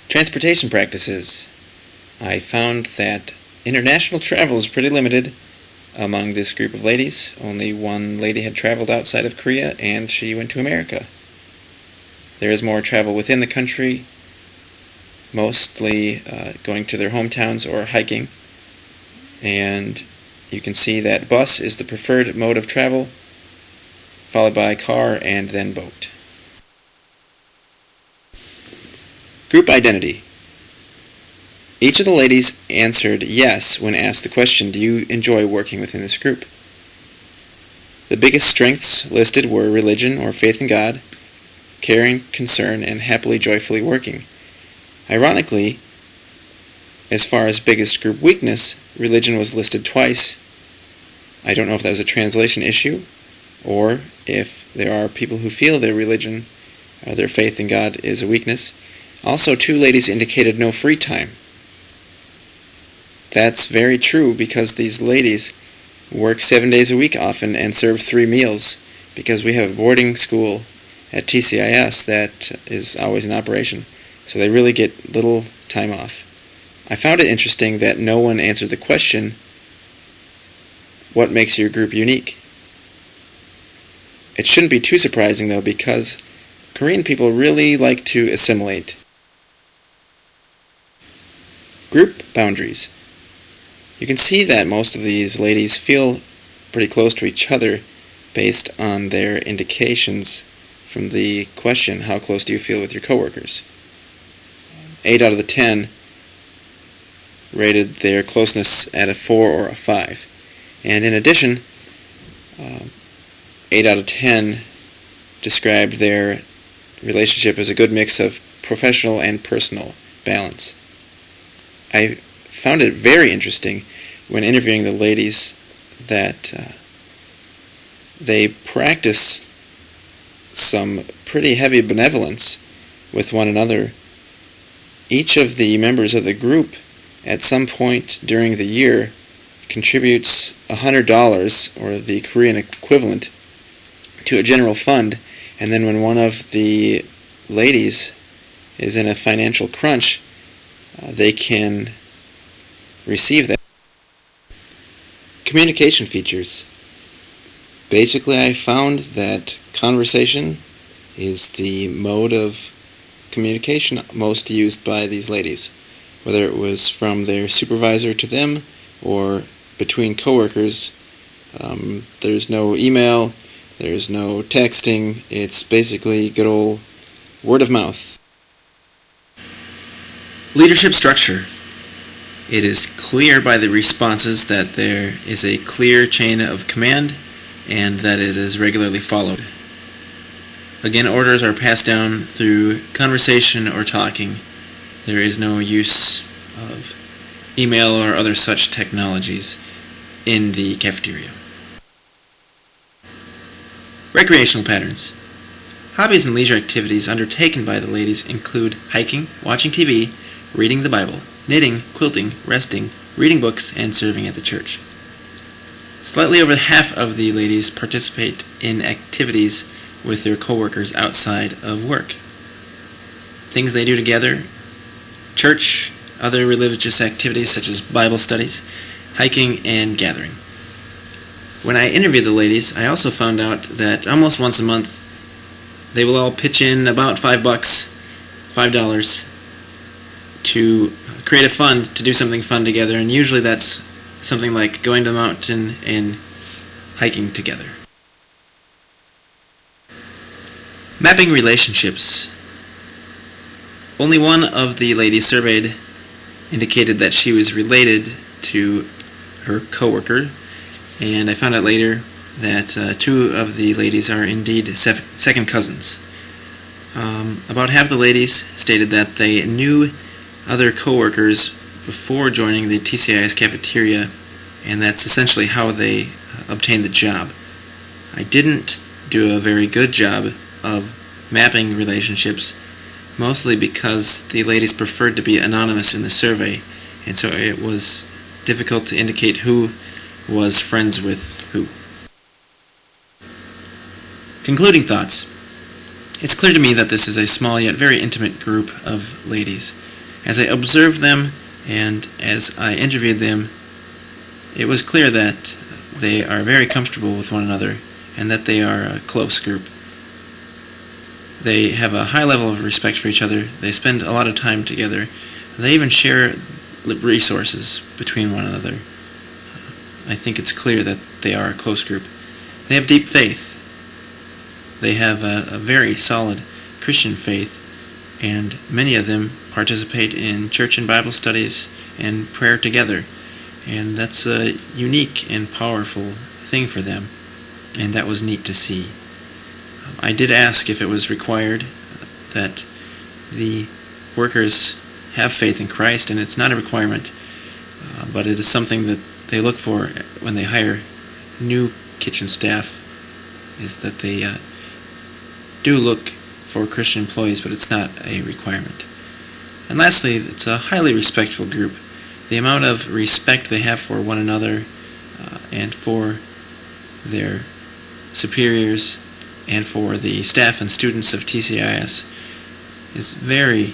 Transportation practices. I found that international travel is pretty limited among this group of ladies. Only one lady had traveled outside of Korea, and she went to America. There is more travel within the country, mostly going to their hometowns or hiking. And you can see that bus is the preferred mode of travel, followed by car and then boat. Group identity. Each of the ladies answered yes when asked the question, do you enjoy working within this group? The biggest strengths listed were religion or faith in God, caring, concern, and happily, joyfully working. Ironically, as far as biggest group weakness, religion was listed twice. I don't know if that was a translation issue, or if there are people who feel their religion, their faith in God is a weakness. Also, 2 ladies indicated no free time. That's very true because these ladies work 7 days a week often and serve 3 meals because we have a boarding school at TCIS that is always in operation. So they really get little time off. I found it interesting that no one answered the question, what makes your group unique? It shouldn't be too surprising though because Korean people really like to assimilate. Group boundaries. You can see that most of these ladies feel pretty close to each other based on their indications from the question, how close do you feel with your coworkers? 8 out of the 10 rated their closeness at a 4 or a 5. And in addition, 8 out of 10 described their relationship as a good mix of professional and personal balance. I found it very interesting when interviewing the ladies that they practice some pretty heavy benevolence with one another. Each of the members of the group at some point during the year contributes $100, or the Korean equivalent, to a general fund, and then when one of the ladies is in a financial crunch, they can receive that. Communication features. Basically, I found that conversation is the mode of communication most used by these ladies, whether it was from their supervisor to them or between coworkers. There's no email, there's no texting, it's basically good old word of mouth. Leadership structure. It is clear by the responses that there is a clear chain of command and that it is regularly followed. Again, orders are passed down through conversation or talking. There is no use of email or other such technologies in the cafeteria. Recreational patterns. Hobbies and leisure activities undertaken by the ladies include hiking, watching TV, reading the Bible, knitting, quilting, resting, reading books, and serving at the church. Slightly over half of the ladies participate in activities with their coworkers outside of work. Things they do together: church, other religious activities such as Bible studies, hiking, and gathering. When I interviewed the ladies, I also found out that almost once a month they will all pitch in about $5 to create a fund to do something fun together, and usually that's something like going to the mountain and hiking together. Mapping relationships. Only one of the ladies surveyed indicated that she was related to her coworker, and I found out later that 2 of the ladies are indeed second cousins. About half the ladies stated that they knew other coworkers before joining the TCIS cafeteria, and that's essentially how they obtained the job. I didn't do a very good job of mapping relationships, mostly because the ladies preferred to be anonymous in the survey, and so it was difficult to indicate who was friends with who. Concluding thoughts. It's clear to me that this is a small yet very intimate group of ladies. As I observed them and as I interviewed them, it was clear that they are very comfortable with one another and that they are a close group. They have a high level of respect for each other. They spend a lot of time together. They even share resources between one another. I think it's clear that they are a close group. They have deep faith. They have a very solid Christian faith, and many of them participate in church and Bible studies and prayer together. And that's a unique and powerful thing for them, and that was neat to see. I did ask if it was required that the workers have faith in Christ, and it's not a requirement, but it is something that they look for when they hire new kitchen staff, is that they do look for Christian employees, but it's not a requirement. And lastly, it's a highly respectful group. The amount of respect they have for one another and for their superiors and for the staff and students of TCIS is very